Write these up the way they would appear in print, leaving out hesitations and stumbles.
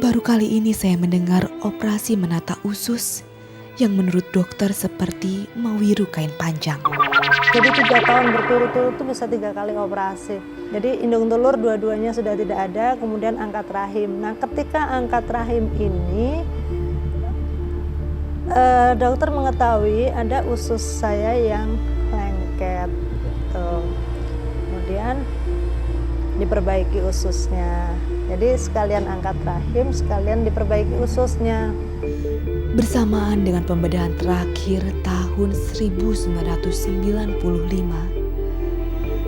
Baru kali ini saya mendengar operasi menata usus yang menurut dokter seperti mewiru kain panjang. Jadi 3 tahun berturut-turut itu bisa 3 kali operasi. Jadi indung telur dua-duanya sudah tidak ada, kemudian angkat rahim. Nah ketika angkat rahim ini, dokter mengetahui ada usus saya yang lengket. Gitu. Kemudian diperbaiki ususnya. Jadi sekalian angkat rahim, sekalian diperbaiki ususnya. Bersamaan dengan pembedahan terakhir tahun 1995,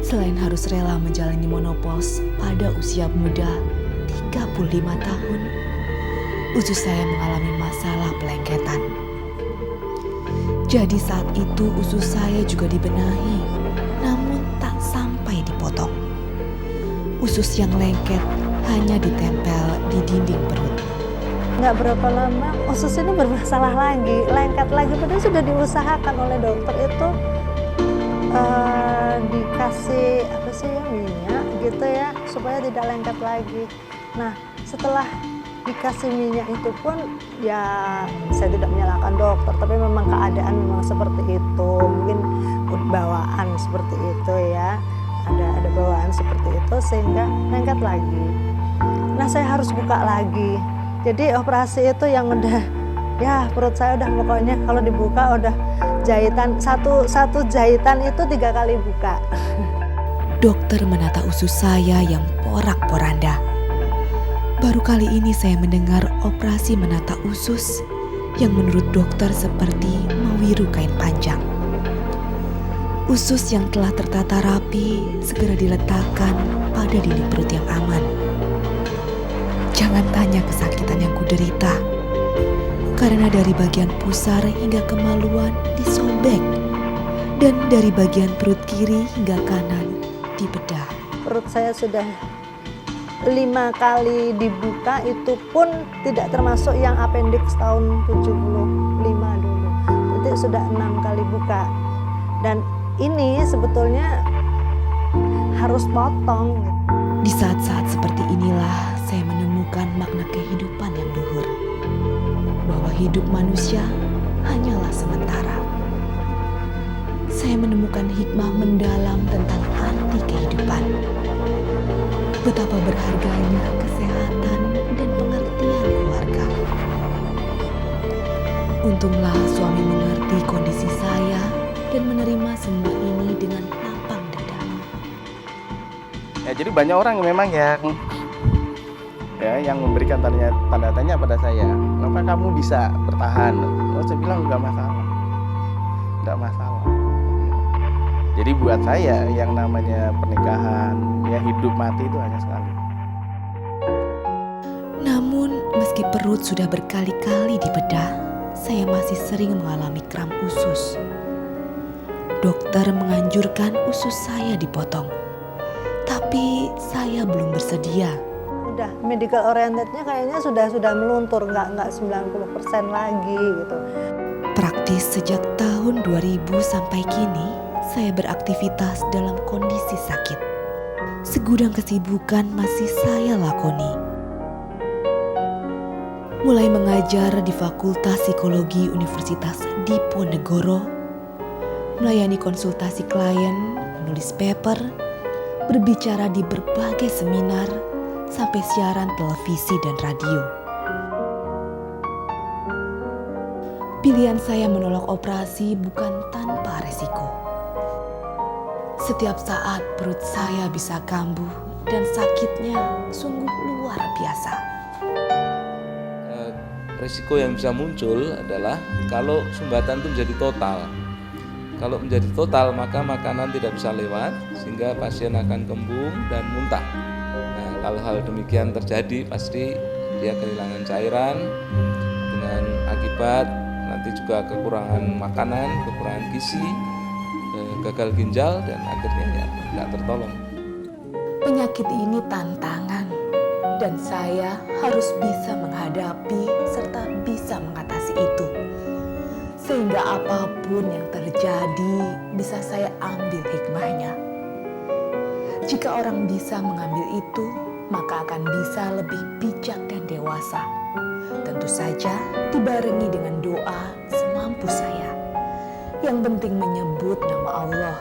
selain harus rela menjalani menopause pada usia muda 35 tahun, usus saya mengalami masalah pelengketan. Jadi saat itu usus saya juga dibenahi, namun tak sampai dipotong. Usus yang lengket hanya ditempel di dinding perut. Nggak berapa lama usus ini bermasalah lagi, lengket lagi. Padahal sudah diusahakan oleh dokter itu dikasih apa sih ya, minyak gitu ya supaya tidak lengket lagi. Nah setelah dikasih minyak itu pun ya saya tidak menyalahkan dokter, tapi memang keadaan memang seperti itu, mungkin bawaan seperti itu ya, ada bawaan seperti itu sehingga lengket lagi. Nah saya harus buka lagi. Jadi operasi itu yang udah, ya perut saya udah pokoknya kalau dibuka udah jahitan, satu jahitan itu 3 kali buka. Dokter menata usus saya yang porak-poranda. Baru kali ini saya mendengar operasi menata usus yang menurut dokter seperti mewiru kain panjang. Usus yang telah tertata rapi segera diletakkan pada dinding perut yang aman. Jangan tanya kesakitan yang kuderita, karena dari bagian pusar hingga kemaluan disobek, dan dari bagian perut kiri hingga kanan dibedah. Perut saya sudah 5 kali dibuka, itu pun tidak termasuk yang appendix tahun 75 dulu. Itu sudah 6 kali buka. Dan ini sebetulnya harus potong. Di saat-saat seperti inilah saya menemukan makna kehidupan yang luhur. Bahwa hidup manusia hanyalah sementara. Saya menemukan hikmah mendalam tentang arti kehidupan. Betapa berharganya kesehatan dan pengertian keluarga. Untunglah suami mengerti kondisi saya dan menerima semua ini dengan lapang dada. Ya, jadi banyak orang memang yang memberikan tanda tanya pada saya, kenapa kamu bisa bertahan? Saya bilang nggak masalah. Jadi buat saya yang namanya pernikahan, ya hidup mati itu hanya sekali. Namun meski perut sudah berkali-kali dibedah, saya masih sering mengalami kram usus. Dokter menganjurkan usus saya dipotong, tapi saya belum bersedia. Udah medical orientednya kayaknya sudah meluntur, nggak 90% lagi gitu. Praktis sejak tahun 2000 sampai kini, saya beraktivitas dalam kondisi sakit. Segudang kesibukan masih saya lakoni. Mulai mengajar di Fakultas Psikologi Universitas Diponegoro, melayani konsultasi klien, menulis paper, berbicara di berbagai seminar, sampai siaran televisi dan radio. Pilihan saya menolak operasi bukan tanpa resiko. Setiap saat perut saya bisa kambuh dan sakitnya sungguh luar biasa. Risiko yang bisa muncul adalah kalau sumbatan itu menjadi total. Kalau menjadi total maka makanan tidak bisa lewat sehingga pasien akan kembung dan muntah. Nah, kalau hal demikian terjadi pasti dia kehilangan cairan dengan akibat nanti juga kekurangan makanan, kekurangan gizi, gagal ginjal dan akhirnya ya tidak tertolong. Penyakit ini tantangan dan saya harus bisa menghadapi serta bisa mengatasi itu. Sehingga apapun yang terjadi bisa saya ambil hikmahnya. Jika orang bisa mengambil itu, maka akan bisa lebih bijak dan dewasa. Tentu saja dibarengi dengan doa semampu saya. Yang penting menyebut nama Allah